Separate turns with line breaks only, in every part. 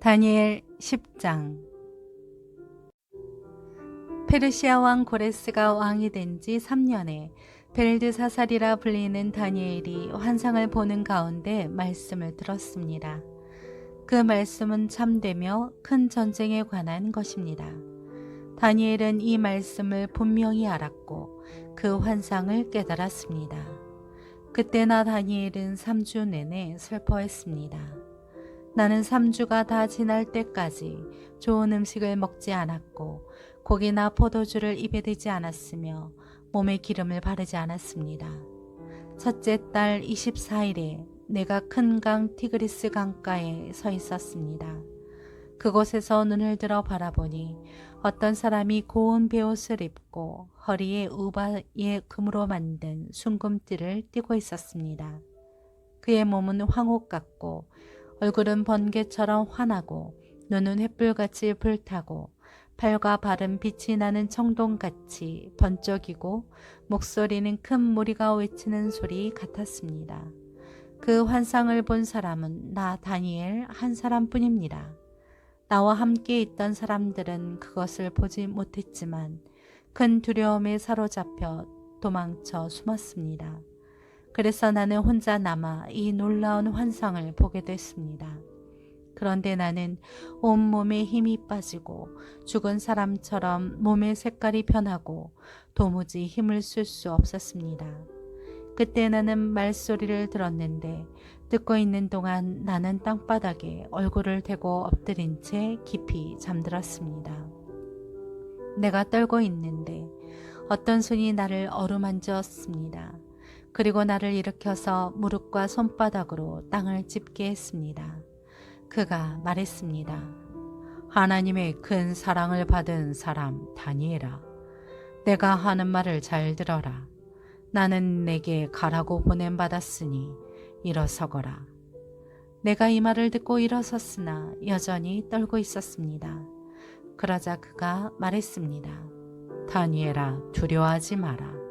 다니엘 10장. 페르시아 왕 고레스가 왕이 된 지 3년에 벨드사살이라 불리는 다니엘이 환상을 보는 가운데 말씀을 들었습니다. 그 말씀은 참되며 큰 전쟁에 관한 것입니다. 다니엘은 이 말씀을 분명히 알았고 그 환상을 깨달았습니다. 그때나 다니엘은 3주 내내 슬퍼했습니다. 나는 3주가 다 지날 때까지 좋은 음식을 먹지 않았고 고기나 포도주를 입에 대지 않았으며 몸에 기름을 바르지 않았습니다. 첫째 달 24일에 내가 큰 강 티그리스 강가에 서 있었습니다. 그곳에서 눈을 들어 바라보니 어떤 사람이 고운 베옷을 입고 허리에 우바에 금으로 만든 순금띠를 띠고 있었습니다. 그의 몸은 황옥 같고 얼굴은 번개처럼 환하고 눈은 횃불같이 불타고 팔과 발은 빛이 나는 청동같이 번쩍이고 목소리는 큰 무리가 외치는 소리 같았습니다. 그 환상을 본 사람은 나 다니엘 한 사람뿐입니다. 나와 함께 있던 사람들은 그것을 보지 못했지만 큰 두려움에 사로잡혀 도망쳐 숨었습니다. 그래서 나는 혼자 남아 이 놀라운 환상을 보게 됐습니다. 그런데 나는 온몸에 힘이 빠지고 죽은 사람처럼 몸의 색깔이 변하고 도무지 힘을 쓸 수 없었습니다. 그때 나는 말소리를 들었는데 듣고 있는 동안 나는 땅바닥에 얼굴을 대고 엎드린 채 깊이 잠들었습니다. 내가 떨고 있는데 어떤 손이 나를 어루만졌습니다. 그리고 나를 일으켜서 무릎과 손바닥으로 땅을 짚게 했습니다. 그가 말했습니다. 하나님의 큰 사랑을 받은 사람 다니엘아, 내가 하는 말을 잘 들어라. 나는 내게 가라고 보냄받았으니 일어서거라. 내가 이 말을 듣고 일어섰으나 여전히 떨고 있었습니다. 그러자 그가 말했습니다. 다니엘아, 두려워하지 마라.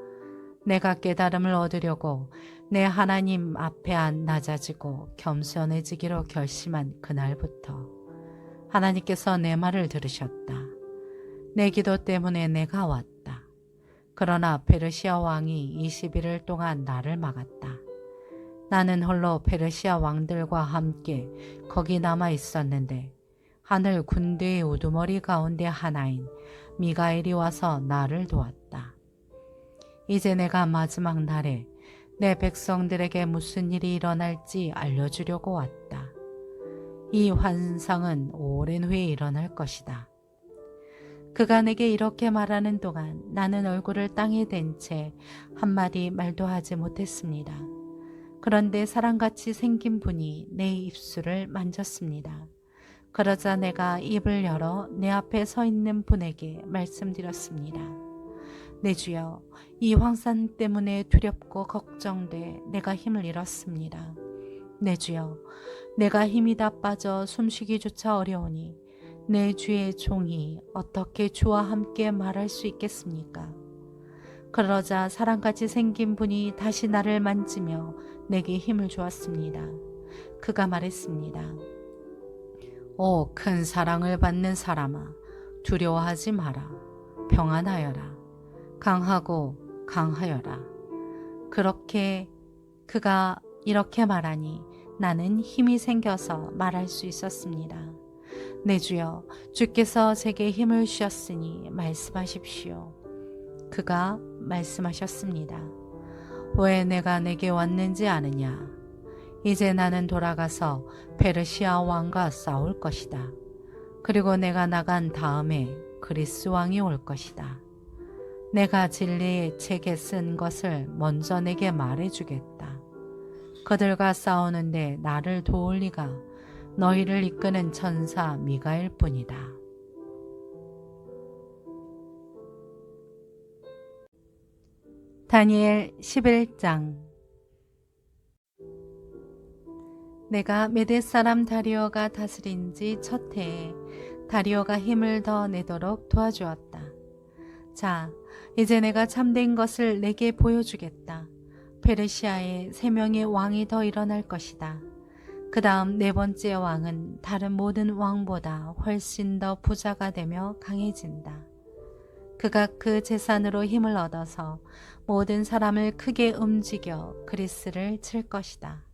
내가 깨달음을 얻으려고 내 하나님 앞에 낮아지고 겸손해지기로 결심한 그날부터 하나님께서 내 말을 들으셨다. 내 기도 때문에 내가 왔다. 그러나 페르시아 왕이 20일을 동안 나를 막았다. 나는 홀로 페르시아 왕들과 함께 거기 남아 있었는데 하늘 군대의 우두머리 가운데 하나인 미가엘이 와서 나를 도왔다. 이제 내가 마지막 날에 내 백성들에게 무슨 일이 일어날지 알려주려고 왔다. 이 환상은 오랜 후에 일어날 것이다. 그가 내게 이렇게 말하는 동안 나는 얼굴을 땅에 댄 채 한마디 말도 하지 못했습니다. 그런데 사람같이 생긴 분이 내 입술을 만졌습니다. 그러자 내가 입을 열어 내 앞에 서 있는 분에게 말씀드렸습니다. 내 주여, 이 환상 때문에 두렵고 걱정돼 내가 힘을 잃었습니다. 내 주여, 내가 힘이 다 빠져 숨쉬기조차 어려우니 내 주의 종이 어떻게 주와 함께 말할 수 있겠습니까? 그러자 사람같이 생긴 분이 다시 나를 만지며 내게 힘을 주었습니다. 그가 말했습니다. 오, 큰 사랑을 받는 사람아, 두려워하지 마라. 평안하여라. 강하고 강하여라. 그가 이렇게 말하니 나는 힘이 생겨서 말할 수 있었습니다. 내 주여, 주께서 제게 힘을 주셨으니 말씀하십시오. 그가 말씀하셨습니다. 왜 내가 내게 왔는지 아느냐? 이제 나는 돌아가서 페르시아 왕과 싸울 것이다. 그리고 내가 나간 다음에 그리스 왕이 올 것이다. 내가 진리의 책에 쓴 것을 먼저 내게 말해주겠다. 그들과 싸우는데 나를 도울 리가 너희를 이끄는 천사 미가엘 뿐이다. 다니엘 11장. 내가 메대 사람 다리오가 다스린 지 첫 해에 다리오가 힘을 더 내도록 도와주었다. 자, 이제 내가 참된 것을 내게 보여주겠다. 페르시아에 3명의 왕이 더 일어날 것이다. 그 다음 네 번째 왕은 다른 모든 왕보다 훨씬 더 부자가 되며 강해진다. 그가 그 재산으로 힘을 얻어서 모든 사람을 크게 움직여 그리스를 칠 것이다.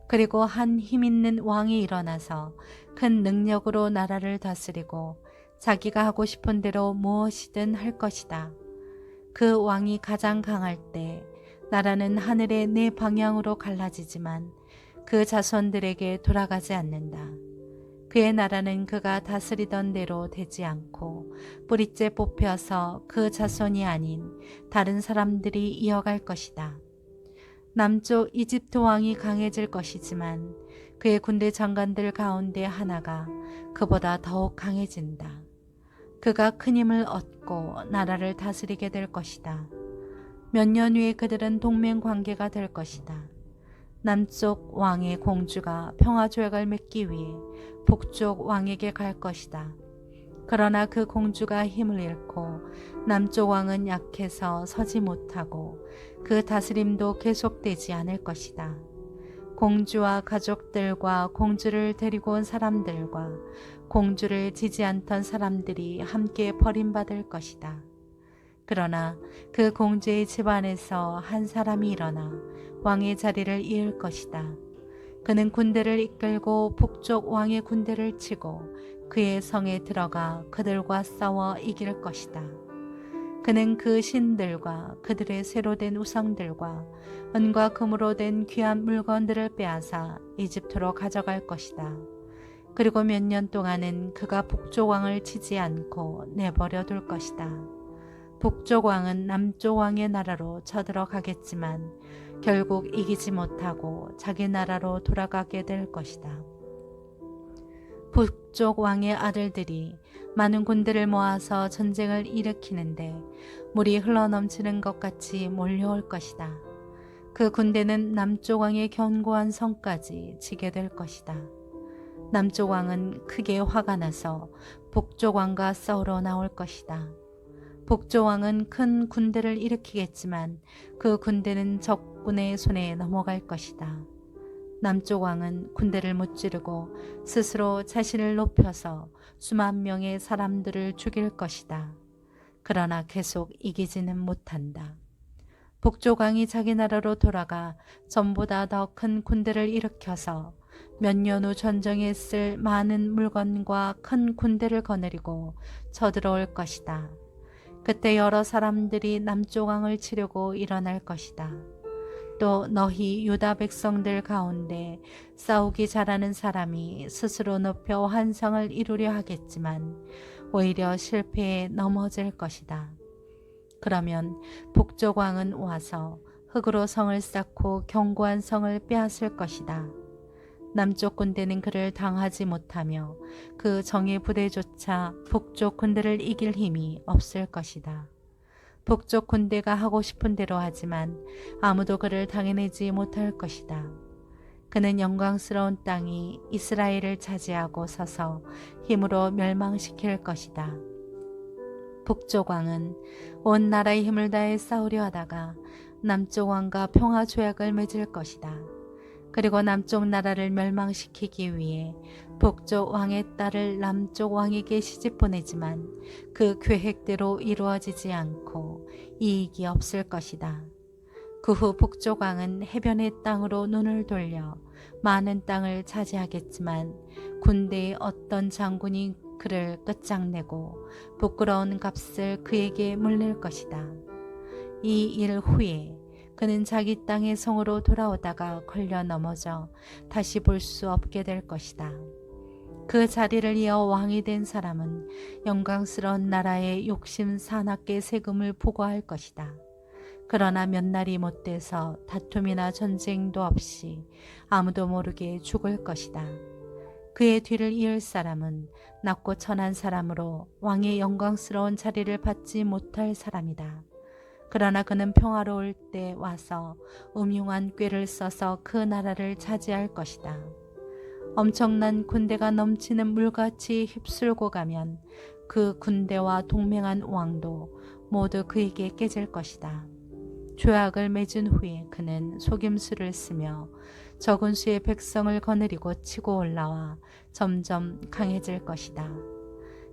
그리고 한 힘 있는 왕이 일어나서 큰 능력으로 나라를 다스리고 자기가 하고 싶은 대로 무엇이든 할 것이다. 그 왕이 가장 강할 때 나라는 하늘의 네 방향으로 갈라지지만 그 자손들에게 돌아가지 않는다. 그의 나라는 그가 다스리던 대로 되지 않고 뿌리째 뽑혀서 그 자손이 아닌 다른 사람들이 이어갈 것이다. 남쪽 이집트 왕이 강해질 것이지만 그의 군대 장관들 가운데 하나가 그보다 더욱 강해진다. 그가 큰 힘을 얻고 나라를 다스리게 될 것이다. 몇 년 후에 그들은 동맹 관계가 될 것이다. 남쪽 왕의 공주가 평화 조약을 맺기 위해 북쪽 왕에게 갈 것이다. 그러나 그 공주가 힘을 잃고 남쪽 왕은 약해서 서지 못하고 그 다스림도 계속되지 않을 것이다. 공주와 가족들과 공주를 데리고 온 사람들과 공주를 지지 않던 사람들이 함께 버림받을 것이다. 그러나 그 공주의 집안에서 한 사람이 일어나 왕의 자리를 이을 것이다. 그는 군대를 이끌고 북쪽 왕의 군대를 치고 그의 성에 들어가 그들과 싸워 이길 것이다. 그는 그 신들과 그들의 새로 된 우상들과 은과 금으로 된 귀한 물건들을 빼앗아 이집트로 가져갈 것이다. 그리고 몇 년 동안은 그가 북쪽 왕을 치지 않고 내버려 둘 것이다. 북쪽 왕은 남쪽 왕의 나라로 쳐들어가겠지만 결국 이기지 못하고 자기 나라로 돌아가게 될 것이다. 북쪽 왕의 아들들이 많은 군대를 모아서 전쟁을 일으키는데 물이 흘러넘치는 것 같이 몰려올 것이다. 그 군대는 남쪽 왕의 견고한 성까지 치게 될 것이다. 남쪽 왕은 크게 화가 나서 북쪽 왕과 싸우러 나올 것이다. 북쪽 왕은 큰 군대를 일으키겠지만 그 군대는 적군의 손에 넘어갈 것이다. 남쪽 왕은 군대를 무찌르고 스스로 자신을 높여서 수만 명의 사람들을 죽일 것이다. 그러나 계속 이기지는 못한다. 북쪽 왕이 자기 나라로 돌아가 전보다 더 큰 군대를 일으켜서 몇 년 후 전쟁에 쓸 많은 물건과 큰 군대를 거느리고 쳐들어올 것이다. 그때 여러 사람들이 남쪽 왕을 치려고 일어날 것이다. 또 너희 유다 백성들 가운데 싸우기 잘하는 사람이 스스로 높여 환상을 이루려 하겠지만 오히려 실패에 넘어질 것이다. 그러면 북쪽 왕은 와서 흙으로 성을 쌓고 견고한 성을 빼앗을 것이다. 남쪽 군대는 그를 당하지 못하며 그 정예 부대조차 북쪽 군대를 이길 힘이 없을 것이다. 북쪽 군대가 하고 싶은 대로 하지만 아무도 그를 당해내지 못할 것이다. 그는 영광스러운 땅이 이스라엘을 차지하고 서서 힘으로 멸망시킬 것이다. 북쪽 왕은 온 나라의 힘을 다해 싸우려 하다가 남쪽 왕과 평화 조약을 맺을 것이다. 그리고 남쪽 나라를 멸망시키기 위해 북쪽 왕의 딸을 남쪽 왕에게 시집 보내지만 그 계획대로 이루어지지 않고 이익이 없을 것이다. 그 후 북쪽 왕은 해변의 땅으로 눈을 돌려 많은 땅을 차지하겠지만 군대의 어떤 장군이 그를 끝장내고 부끄러운 값을 그에게 물릴 것이다. 이 일 후에 그는 자기 땅의 성으로 돌아오다가 걸려 넘어져 다시 볼 수 없게 될 것이다. 그 자리를 이어 왕이 된 사람은 영광스러운 나라의 욕심 사납게 세금을 보고할 것이다. 그러나 몇 날이 못 돼서 다툼이나 전쟁도 없이 아무도 모르게 죽을 것이다. 그의 뒤를 이을 사람은 낮고 천한 사람으로 왕의 영광스러운 자리를 받지 못할 사람이다. 그러나 그는 평화로울 때 와서 음흉한 꾀를 써서 그 나라를 차지할 것이다. 엄청난 군대가 넘치는 물같이 휩쓸고 가면 그 군대와 동맹한 왕도 모두 그에게 깨질 것이다. 조약을 맺은 후에 그는 속임수를 쓰며 적은 수의 백성을 거느리고 치고 올라와 점점 강해질 것이다.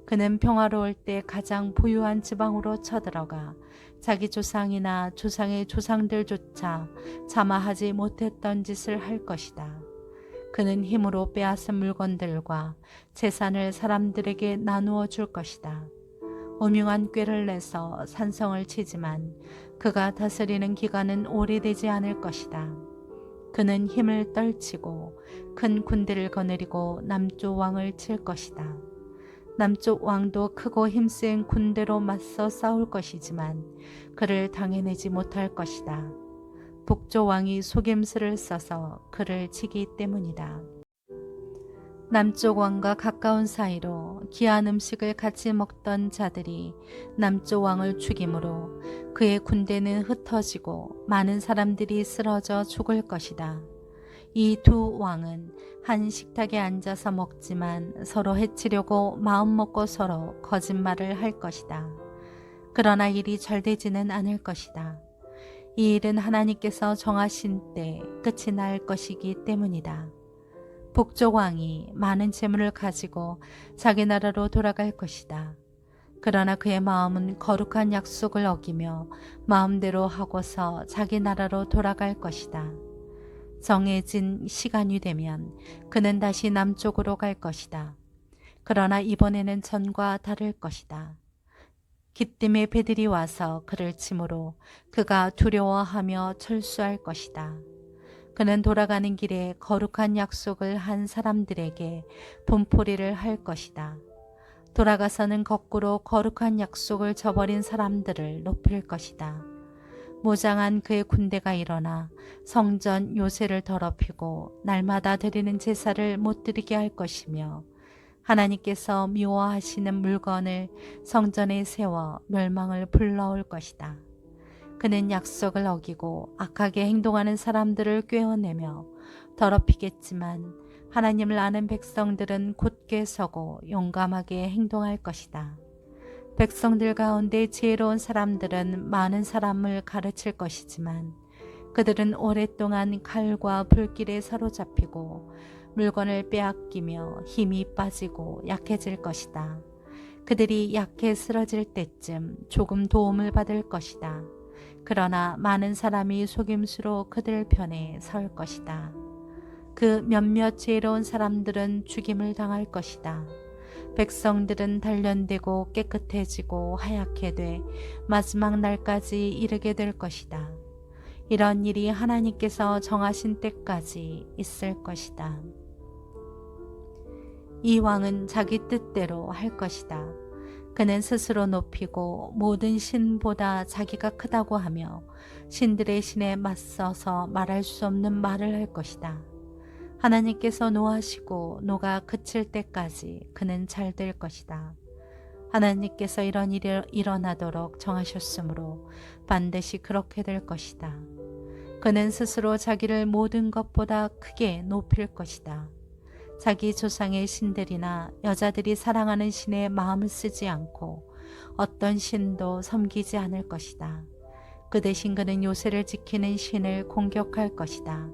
그는 평화로울 때 가장 부유한 지방으로 쳐들어가 자기 조상이나 조상의 조상들조차 자마하지 못했던 짓을 할 것이다. 그는 힘으로 빼앗은 물건들과 재산을 사람들에게 나누어 줄 것이다. 오명한 꾀를 내서 산성을 치지만 그가 다스리는 기간은 오래되지 않을 것이다. 그는 힘을 떨치고 큰 군대를 거느리고 남쪽 왕을 칠 것이다. 남쪽 왕도 크고 힘센 군대로 맞서 싸울 것이지만 그를 당해내지 못할 것이다. 북쪽 왕이 속임수를 써서 그를 치기 때문이다. 남쪽 왕과 가까운 사이로 귀한 음식을 같이 먹던 자들이 남쪽 왕을 죽이므로 그의 군대는 흩어지고 많은 사람들이 쓰러져 죽을 것이다. 이 두 왕은 한 식탁에 앉아서 먹지만 서로 해치려고 마음먹고 서로 거짓말을 할 것이다. 그러나 일이 잘 되지는 않을 것이다. 이 일은 하나님께서 정하신 때 끝이 날 것이기 때문이다. 북쪽 왕이 많은 재물을 가지고 자기 나라로 돌아갈 것이다. 그러나 그의 마음은 거룩한 약속을 어기며 마음대로 하고서 자기 나라로 돌아갈 것이다. 정해진 시간이 되면 그는 다시 남쪽으로 갈 것이다. 그러나 이번에는 전과 다를 것이다. 기띔의 배들이 와서 그를 치므로 그가 두려워하며 철수할 것이다. 그는 돌아가는 길에 거룩한 약속을 한 사람들에게 분풀이를 할 것이다. 돌아가서는 거꾸로 거룩한 약속을 저버린 사람들을 높일 것이다. 무장한 그의 군대가 일어나 성전 요새를 더럽히고 날마다 드리는 제사를 못 드리게 할 것이며 하나님께서 미워하시는 물건을 성전에 세워 멸망을 불러올 것이다. 그는 약속을 어기고 악하게 행동하는 사람들을 꿰어내며 더럽히겠지만 하나님을 아는 백성들은 굳게 서고 용감하게 행동할 것이다. 백성들 가운데 지혜로운 사람들은 많은 사람을 가르칠 것이지만 그들은 오랫동안 칼과 불길에 사로잡히고 물건을 빼앗기며 힘이 빠지고 약해질 것이다. 그들이 약해 쓰러질 때쯤 조금 도움을 받을 것이다. 그러나 많은 사람이 속임수로 그들 편에 설 것이다. 그 몇몇 지혜로운 사람들은 죽임을 당할 것이다. 백성들은 단련되고 깨끗해지고 하얗게 돼 마지막 날까지 이르게 될 것이다. 이런 일이 하나님께서 정하신 때까지 있을 것이다. 이 왕은 자기 뜻대로 할 것이다. 그는 스스로 높이고 모든 신보다 자기가 크다고 하며 신들의 신에 맞서서 말할 수 없는 말을 할 것이다. 하나님께서 노하시고 노가 그칠 때까지 그는 잘 될 것이다. 하나님께서 이런 일이 일어나도록 정하셨으므로 반드시 그렇게 될 것이다. 그는 스스로 자기를 모든 것보다 크게 높일 것이다. 자기 조상의 신들이나 여자들이 사랑하는 신에 마음을 쓰지 않고 어떤 신도 섬기지 않을 것이다. 그 대신 그는 요새를 지키는 신을 공격할 것이다.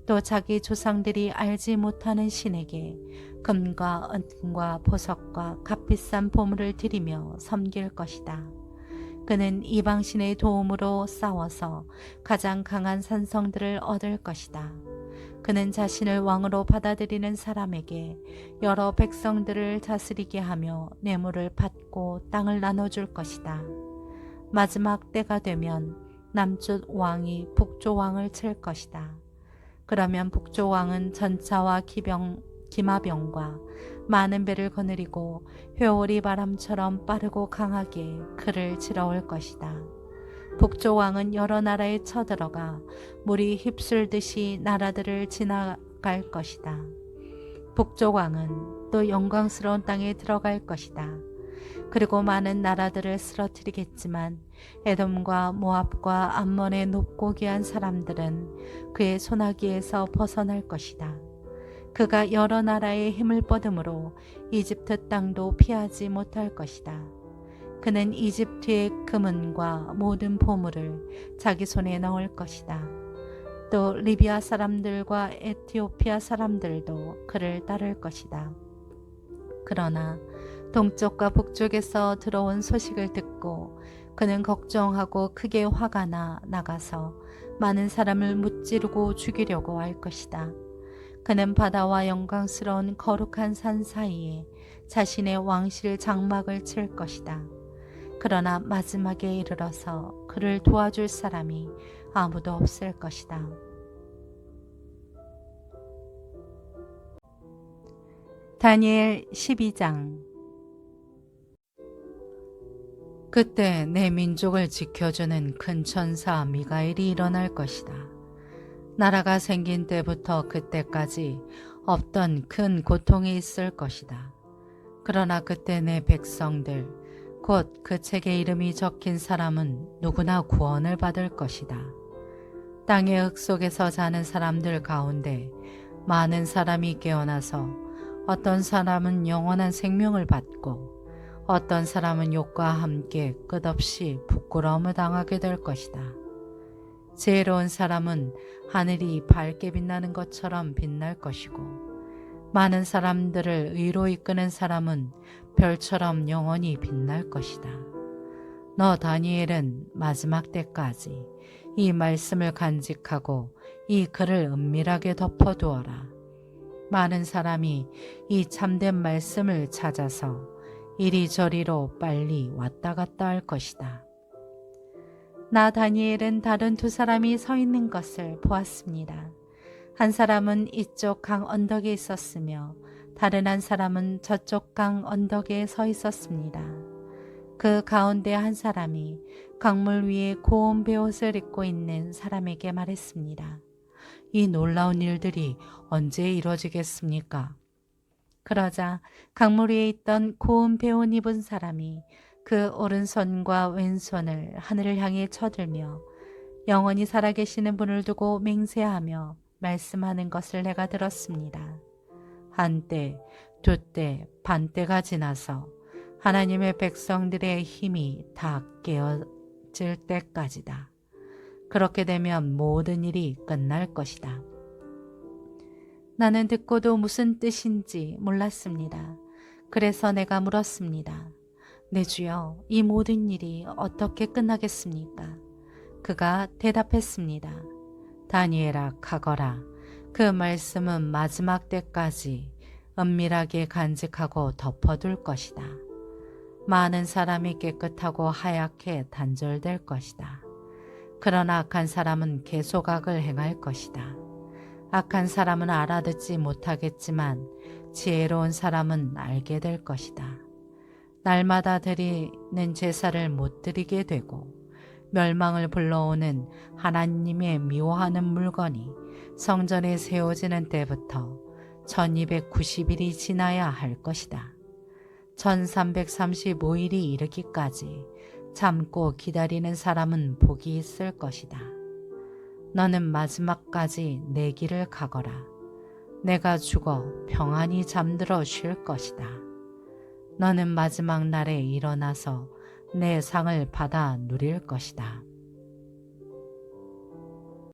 또 자기 조상들이 알지 못하는 신에게 금과 은과 보석과 값비싼 보물을 드리며 섬길 것이다. 그는 이방신의 도움으로 싸워서 가장 강한 산성들을 얻을 것이다. 그는 자신을 왕으로 받아들이는 사람에게 여러 백성들을 다스리게 하며 뇌물을 받고 땅을 나눠줄 것이다. 마지막 때가 되면 남쪽 왕이 북쪽 왕을 칠 것이다. 그러면 북쪽 왕은 전차와 기마병과 많은 배를 거느리고 회오리 바람처럼 빠르고 강하게 그를 치러올 것이다. 북쪽 왕은 여러 나라에 쳐들어가 물이 휩쓸듯이 나라들을 지나갈 것이다. 북쪽 왕은 또 영광스러운 땅에 들어갈 것이다. 그리고 많은 나라들을 쓰러뜨리겠지만 에돔과 모압과 암몬의 높고 귀한 사람들은 그의 손아귀에서 벗어날 것이다. 그가 여러 나라의 힘을 뻗음으로 이집트 땅도 피하지 못할 것이다. 그는 이집트의 금은과 모든 보물을 자기 손에 넣을 것이다. 또 리비아 사람들과 에티오피아 사람들도 그를 따를 것이다. 그러나 동쪽과 북쪽에서 들어온 소식을 듣고 그는 걱정하고 크게 화가 나 나가서 많은 사람을 무찌르고 죽이려고 할 것이다. 그는 바다와 영광스러운 거룩한 산 사이에 자신의 왕실 장막을 칠 것이다. 그러나 마지막에 이르러서 그를 도와줄 사람이 아무도 없을 것이다. 다니엘 12장. 그때 내 민족을 지켜주는 큰 천사 미가엘이 일어날 것이다. 나라가 생긴 때부터 그때까지 없던 큰 고통이 있을 것이다. 그러나 그때 내 백성들, 곧 그 책에 이름이 적힌 사람은 누구나 구원을 받을 것이다. 땅의 흙 속에서 자는 사람들 가운데 많은 사람이 깨어나서 어떤 사람은 영원한 생명을 받고 어떤 사람은 욕과 함께 끝없이 부끄러움을 당하게 될 것이다. 지혜로운 사람은 하늘이 밝게 빛나는 것처럼 빛날 것이고 많은 사람들을 의로 이끄는 사람은 별처럼 영원히 빛날 것이다. 너 다니엘은 마지막 때까지 이 말씀을 간직하고 이 글을 은밀하게 덮어두어라. 많은 사람이 이 참된 말씀을 찾아서 이리저리로 빨리 왔다 갔다 할 것이다. 나 다니엘은 다른 두 사람이 서 있는 것을 보았습니다. 한 사람은 이쪽 강 언덕에 있었으며 다른 한 사람은 저쪽 강 언덕에 서 있었습니다. 그 가운데 한 사람이 강물 위에 고운 베옷을 입고 있는 사람에게 말했습니다. 이 놀라운 일들이 언제 이루어지겠습니까? 그러자 강물 위에 있던 고운 베옷 입은 사람이 그 오른손과 왼손을 하늘을 향해 쳐들며 영원히 살아계시는 분을 두고 맹세하며 말씀하는 것을 내가 들었습니다. 한때, 두때, 반때가 지나서 하나님의 백성들의 힘이 다 깨어질 때까지다. 그렇게 되면 모든 일이 끝날 것이다. 나는 듣고도 무슨 뜻인지 몰랐습니다. 그래서 내가 물었습니다. 내 주여, 이 모든 일이 어떻게 끝나겠습니까? 그가 대답했습니다. 다니엘아, 가거라. 그 말씀은 마지막 때까지 은밀하게 간직하고 덮어둘 것이다. 많은 사람이 깨끗하고 하얗게 단절될 것이다. 그러나 악한 사람은 계속 악을 행할 것이다. 악한 사람은 알아듣지 못하겠지만 지혜로운 사람은 알게 될 것이다. 날마다 드리는 제사를 못 드리게 되고 멸망을 불러오는 하나님의 미워하는 물건이 성전에 세워지는 때부터 1290일이 지나야 할 것이다. 1335일이 이르기까지 참고 기다리는 사람은 복이 있을 것이다. 너는 마지막까지 내 길을 가거라. 내가 죽어 평안히 잠들어 쉴 것이다. 너는 마지막 날에 일어나서 내 상을 받아 누릴 것이다.